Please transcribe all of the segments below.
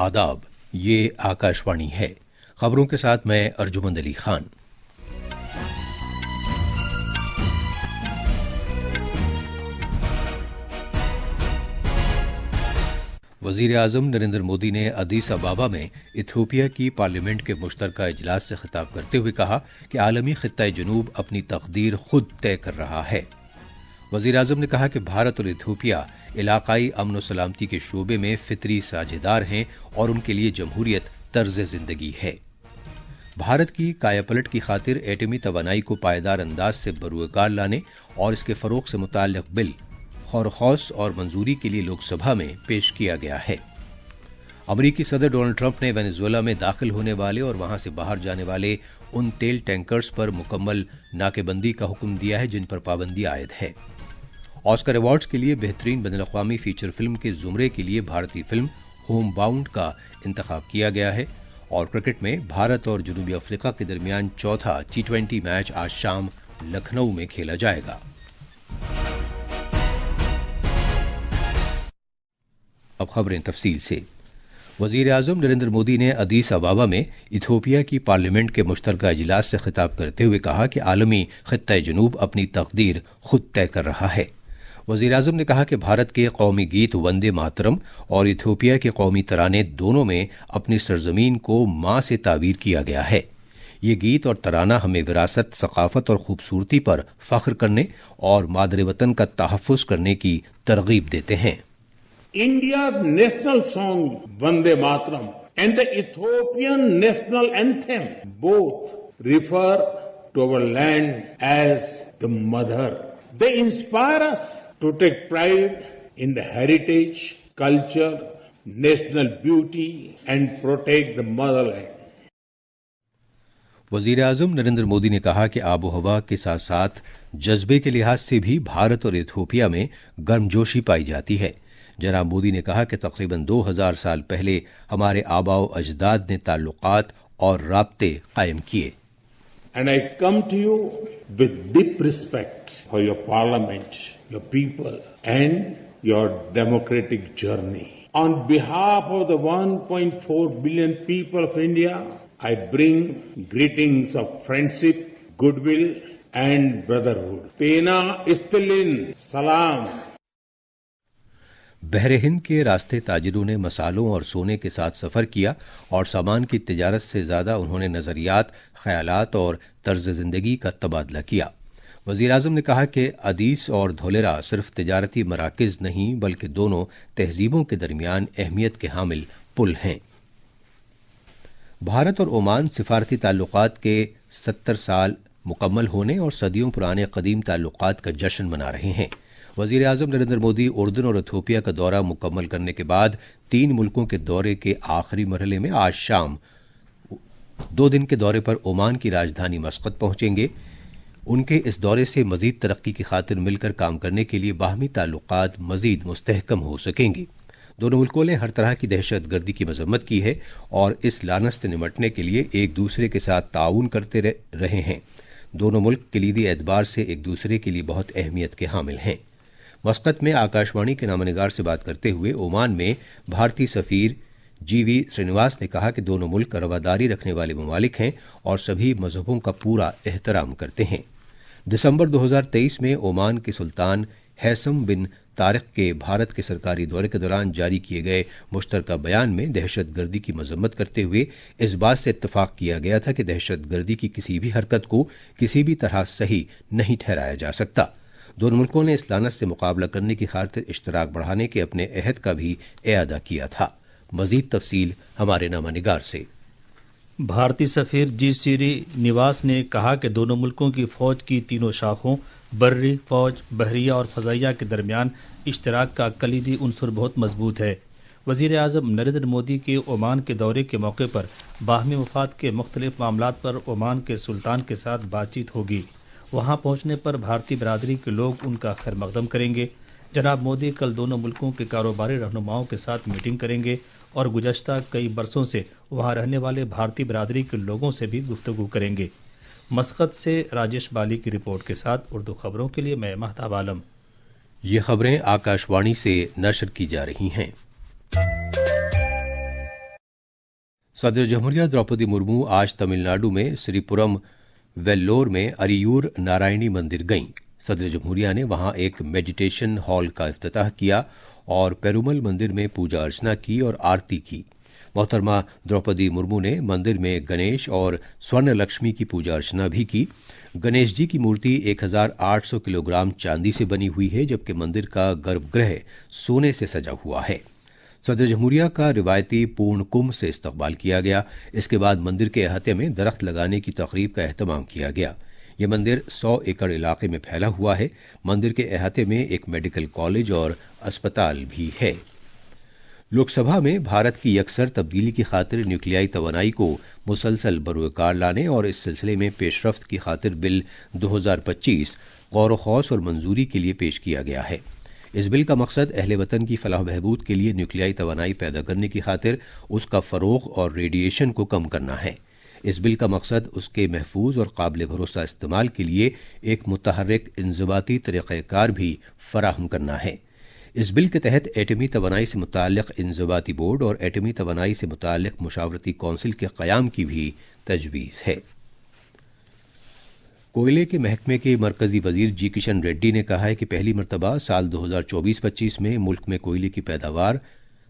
आदाब, ये आकाशवाणी है। खबरों के साथ मैं अर्जुमंद अली खान। वजीर आजम नरेंद्र मोदी ने अदीस अबाबा में इथियोपिया की पार्लियामेंट के मुश्तरका इजलास से खिताब करते हुए कहा कि आलमी खित्ता जनूब अपनी तकदीर खुद तय कर रहा है। वजीर आजम ने कहा कि भारत और इथियोपिया इलाकाई अमन और सलामती के शोबे में फितरी साझेदार हैं और उनके लिए जमहूरियत तर्ज जिंदगी है। भारत की कायापलट की खातिर एटमी तवानाई को पायदार अंदाज से बरूएकार लाने और इसके फरोग से मुताल्लिक बिल खौरखौस और मंजूरी के लिए लोकसभा में पेश किया गया है। अमरीकी सदर डोनाल्ड ट्रंप ने वेनेजुएला में दाखिल होने वाले और वहां से बाहर जाने वाले उन तेल टैंकर्स पर मुकम्मल नाकेबंदी का हुक्म दिया है जिन पर पाबंदी आयद है। ऑस्कर अवार्ड्स के लिए बेहतरीन बैनुल-अक़वामी फीचर फिल्म के जुमरे के लिए भारतीय फिल्म होम बाउंड का इंतखाब किया गया है। और क्रिकेट में भारत और जनूबी अफ्रीका के दरमियान चौथा T20 मैच आज शाम लखनऊ में खेला जाएगा। अब खबरें तफसील से। वजीर आजम नरेंद्र मोदी ने अदीस अबाबा में इथियोपिया की पार्लियामेंट के मुश्तरका इजलास से खिताब करते हुए कहा कि आलमी खित्ता जनूब अपनी तकदीर खुद तय कर रहा है। वजीर आजम ने कहा कि भारत के कौमी गीत वंदे मातरम और इथियोपिया के कौमी तराने दोनों में अपनी सरजमीन को मां से ताबीर किया गया है। ये गीत और तराना हमें विरासत, सकाफत और खूबसूरती पर फख्र करने और मादरे वतन का तहफ़्फ़ुज़ करने की तरगीब देते हैं। India's national song Vande Mataram and the Ethiopian national anthem both refer to our land as the mother. They inspire us to take pride in the heritage, culture, national beauty and protect the motherland. वजीर आजम नरेंद्र मोदी ने कहा कि आबो हवा के साथ साथ जज्बे के लिहाज से भी भारत और इथियोपिया में गर्मजोशी पाई जाती है। जनाब मोदी ने कहा कि तकरीबन 2000 साल पहले हमारे आबाओ अजदाद ने ताल्लुकात और राब्ते कायम किए। And I come to you with deep respect for your parliament, your people and your democratic journey. On behalf of the 1.4 billion people of India, I bring greetings of friendship, goodwill and brotherhood. Tena istilin salam. बहरे हिंद के रास्ते ताजिरों ने मसालों और सोने के साथ सफ़र किया और सामान की तिजारत से ज़्यादा उन्होंने नज़रियात, ख्यालात और तर्ज ज़िंदगी का तबादला किया। वज़ीर आज़म ने कहा कि अदीस और धोलेरा सिर्फ तिजारती मराकिज़ नहीं बल्कि दोनों तहजीबों के दरमियान अहमियत के हामिल पुल हैं। भारत और ओमान सिफारती ताल्लुकात के 70 साल मुकम्मल होने और सदियों पुराने कदीम ताल्लुकात का जश्न मना रहे हैं। वजीर आजम नरेंद्र मोदी उर्दन और इथियोपिया का दौरा मुकम्मल करने के बाद 3 मुल्कों के दौरे के आखिरी मरहले में आज शाम 2 दिन के दौरे पर ओमान की राजधानी मस्कत पहुंचेंगे। उनके इस दौरे से मजीद तरक्की की खातिर मिलकर काम करने के लिए बाहमी ताल्लुकात मजीद मुस्तहकम हो सकेंगे। दोनों मुल्कों ने हर तरह की दहशत गर्दी की मजम्मत की है और इस लानत से निमटने के लिए एक दूसरे के साथ ताउन करते रहे हैं। दोनों मुल्क कलीदी एतबार से एक दूसरे के लिए बहुत अहमियत के हामिल हैं। मस्कत में आकाशवाणी के नामनिगार से बात करते हुए ओमान में भारतीय सफीर GV श्रीनिवास ने कहा कि दोनों मुल्क रवादारी रखने वाले ममालिक हैं और सभी मजहबों का पूरा एहतराम करते हैं। दिसंबर 2023 में ओमान के सुल्तान हैसम बिन तारिक के भारत के सरकारी दौरे के दौरान जारी किए गए मुश्तरका बयान में दहशत गर्दी की मजम्मत करते हुए इस बात से इत्तफाक किया गया था कि दहशत गर्दी की किसी भी हरकत को किसी भी तरह सही नहीं ठहराया जा सकता। दोनों मुल्कों ने इस लानत से मुकाबला करने की खातिर इश्तराक बढ़ाने के अपने अहद का भी इआदा किया था। मजीद तफसील हमारे नामानिगार से। भारतीय सफीर G श्रीनिवास ने कहा कि दोनों मुल्कों की फौज की तीनों शाखों बर्री फौज, बहरिया और फजाइया के दरमियान इश्तराक का कलीदी उनसर बहुत मजबूत है। वज़ीर आज़म नरेंद्र मोदी के ओमान के दौरे के मौके पर बाहमी मफाद के मुख्तलिफ मामलात पर ओमान के सुल्तान के साथ बातचीत होगी। वहां पहुंचने पर भारतीय बरादरी के लोग उनका खैर मकदम करेंगे। जनाब मोदी कल दोनों मुल्कों के कारोबारी रहनुमाओं के साथ मीटिंग करेंगे और गुज़श्ता कई बरसों से वहां रहने वाले भारतीय बरादरी के लोगों से भी गुफ्तगू करेंगे। मस्कत से राजेश बाली की रिपोर्ट के साथ उर्दू खबरों के लिए मैं महताब आलम। ये खबरें आकाशवाणी से नशर की जा रही हैं। सदर जमहूरिया द्रौपदी मुर्मू आज तमिलनाडु में श्रीपुरम वेल्लोर में अरियूर नारायणी मंदिर गईं। सदर जमहूरिया ने वहां एक मेडिटेशन हॉल का इफ्तिताह किया और पेरुमल मंदिर में पूजा अर्चना की और आरती की। मोहतरमा द्रौपदी मुर्मू ने मंदिर में गणेश और स्वर्ण लक्ष्मी की पूजा अर्चना भी की। गणेश जी की मूर्ति 1800 किलोग्राम चांदी से बनी हुई है, जबकि मंदिर का गर्भगृह सोने से सजा हुआ है। सदर जमहूरिया का रिवायती पूर्ण कुंभ से इस्तकबाल किया गया। इसके बाद मंदिर के अहाते में दरख्त लगाने की तकरीब का एहतमाम किया गया। ये मंदिर 100 एकड़ इलाके में फैला हुआ है। मंदिर के अहाते में एक मेडिकल कॉलेज और अस्पताल भी है। लोकसभा में भारत की यकसर तब्दीली की खातिर न्यूक्लियाई तवानाई को मुसलसल बरोकार लाने और इस सिलसिले में पेशरफ्त की खातिर बिल 2025 गौर खौस और मंजूरी के लिए पेश किया गया है। इस बिल का मकसद अहले वतन की फलाह बहबूद के लिए न्यूक्लियाई तवानाई पैदा करने की खातिर उसका फ़रोग़ और रेडिएशन को कम करना है। इस बिल का मकसद उसके महफूज और काबिल भरोसा इस्तेमाल के लिए एक मुतहर्रिक इंज़बाती तरीक़ाकार भी फराहम करना है। इस बिल के तहत एटमी तवानाई से मुताल्लिक़ इंज़बाती बोर्ड और एटमी तवानाई से मुताल्लिक़ मुशावरती कौंसिल के क़याम की भी तजवीज़ है। कोयले के महकमे के मरकजी वजीर जी किशन रेड्डी ने कहा है कि पहली मरतबा साल 2024-25 में मुल्क में कोयले की पैदावार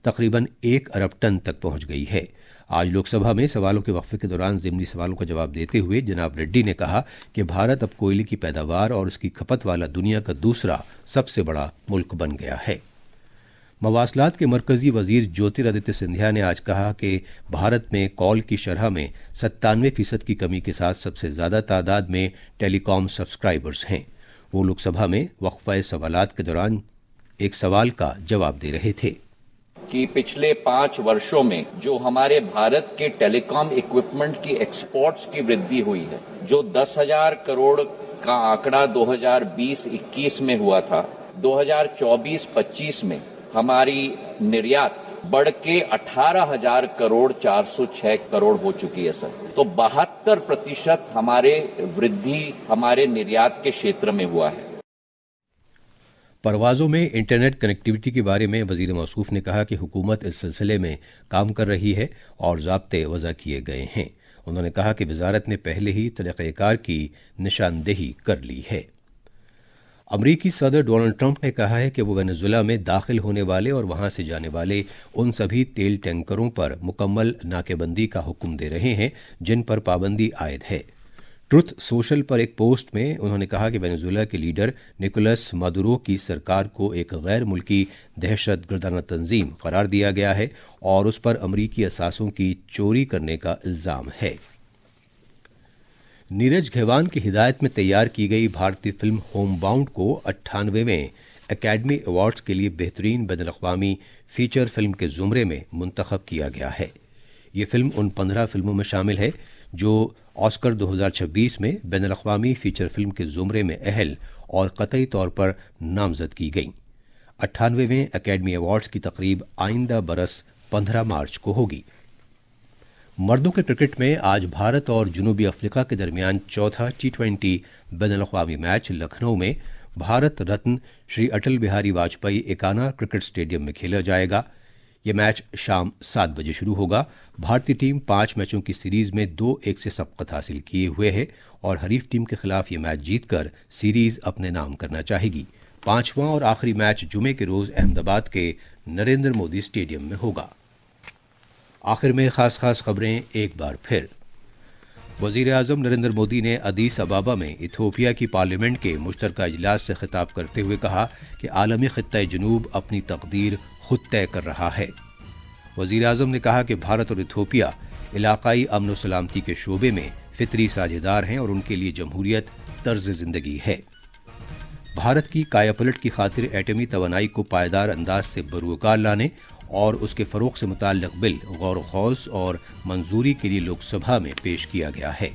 तकरीबन 1 अरब टन तक पहुंच गई है। आज लोकसभा में सवालों के वक्फे के दौरान ज़िमनी सवालों का जवाब देते हुए जनाब रेड्डी ने कहा कि भारत अब कोयले की पैदावार और उसकी खपत वाला दुनिया का दूसरा सबसे बड़ा मुल्क बन गया है। मवासलात के मरकजी वजीर ज्योतिरादित्य सिंधिया ने आज कहा कि भारत में कॉल की शरह में 97% की कमी के साथ सबसे ज्यादा तादाद में टेलीकॉम सब्सक्राइबर्स हैं। वो लोकसभा में वक्फा सवालात के दौरान एक सवाल का जवाब दे रहे थे कि पिछले 5 वर्षों में जो हमारे भारत के टेलीकॉम इक्विपमेंट की एक्सपोर्ट्स की वृद्धि हुई है, जो 10,000 करोड़ का आंकड़ा 2020-21 में हुआ था, 2024-25 में हमारी निर्यात बढ़ के 18,000 करोड़ 406 करोड़ हो चुकी है सर। तो 72% हमारे वृद्धि हमारे निर्यात के क्षेत्र में हुआ है। परवाजों में इंटरनेट कनेक्टिविटी के बारे में वजीर मौसूफ ने कहा कि हुकूमत इस सिलसिले में काम कर रही है और ज़ाब्ते वज़ा किए गए हैं। उन्होंने कहा कि वजारत ने पहले ही तरीक़ाकार की निशानदेही कर ली है। अमरीकी सदर डोनाल्ड ट्रंप ने कहा है कि वो वेनेजुएला में दाखिल होने वाले और वहां से जाने वाले उन सभी तेल टैंकरों पर मुकम्मल नाकेबंदी का हुक्म दे रहे हैं जिन पर पाबंदी आयद है। ट्रुथ सोशल पर एक पोस्ट में उन्होंने कहा कि वेनेजुएला के लीडर निकोलस मादुरो की सरकार को एक गैर मुल्की दहशत गर्दाना तंजीम करार दिया गया है और उस पर अमरीकी असासों की चोरी करने का इल्जाम है। नीरज घेवान की हिदायत में तैयार की गई भारतीय फिल्म होमबाउंड को 98वें एकेडमी अवार्ड्स के लिए बेहतरीन बैनुल-अक़वामी फीचर फिल्म के ज़ुमरे में मुंतखब किया गया है। ये फिल्म उन 15 फिल्मों में शामिल है जो ऑस्कर 2026 में बैनुल-अक़वामी फीचर फिल्म के ज़ुमरे में अहल और कतई तौर पर नामजद की गईं। 98वें एकेडमी अवार्ड्स की तकरीब आइंदा बरस 15 मार्च को होगी। मर्दों के क्रिकेट में आज भारत और जनूबी अफ्रीका के दरमियान चौथा T20 बैनुल-अक़वामी मैच लखनऊ में भारत रत्न श्री अटल बिहारी वाजपेयी एकाना क्रिकेट स्टेडियम में खेला जाएगा। यह मैच शाम 7 बजे शुरू होगा। भारतीय टीम 5 मैचों की सीरीज में 2-1 से सबकत हासिल किए हुए है और हरीफ टीम के खिलाफ यह मैच जीतकर सीरीज अपने नाम करना चाहेगी। 5वां और आखिरी मैच जुमे के रोज अहमदाबाद के नरेंद्र मोदी स्टेडियम में होगा। आखिर में खास खबरें एक बार फिर। वजीर आजम नरेंद्र मोदी ने अदीस अबाबा में इथियोपिया की पार्लियामेंट के मुश्तरका इजलास से खिताब करते हुए कहा कि आलमी खित्ता जनूब अपनी तकदीर खुद तय कर रहा है। वजीर आजम ने कहा कि भारत और इथियोपिया इलाकाई अमन व सलामती के शोबे में फितरी साझेदार हैं और उनके लिए जमहूरियत तर्ज जिंदगी है। भारत की कायापलट की खातिर एटमी तवानाई को पायदार अंदाज से बरूकार लाने और उसके फरोग से मुताल्लिक बिल गौर खौस और मंजूरी के लिए लोकसभा में पेश किया गया है।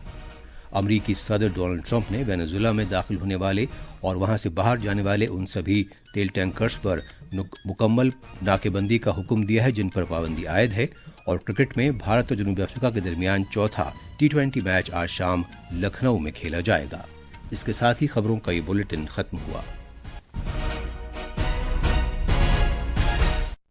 अमरीकी सदर डोनाल्ड ट्रंप ने वेनेजुएला में दाखिल होने वाले और वहां से बाहर जाने वाले उन सभी तेल टैंकर्स पर मुकम्मल नाकेबंदी का हुक्म दिया है जिन पर पाबंदी आयद है। और क्रिकेट में भारत और जनूबी अफ्रीका के दरमियान चौथा T20 मैच आज शाम लखनऊ में खेला जाएगा। इसके साथ ही खबरों का ये बुलेटिन खत्म हुआ।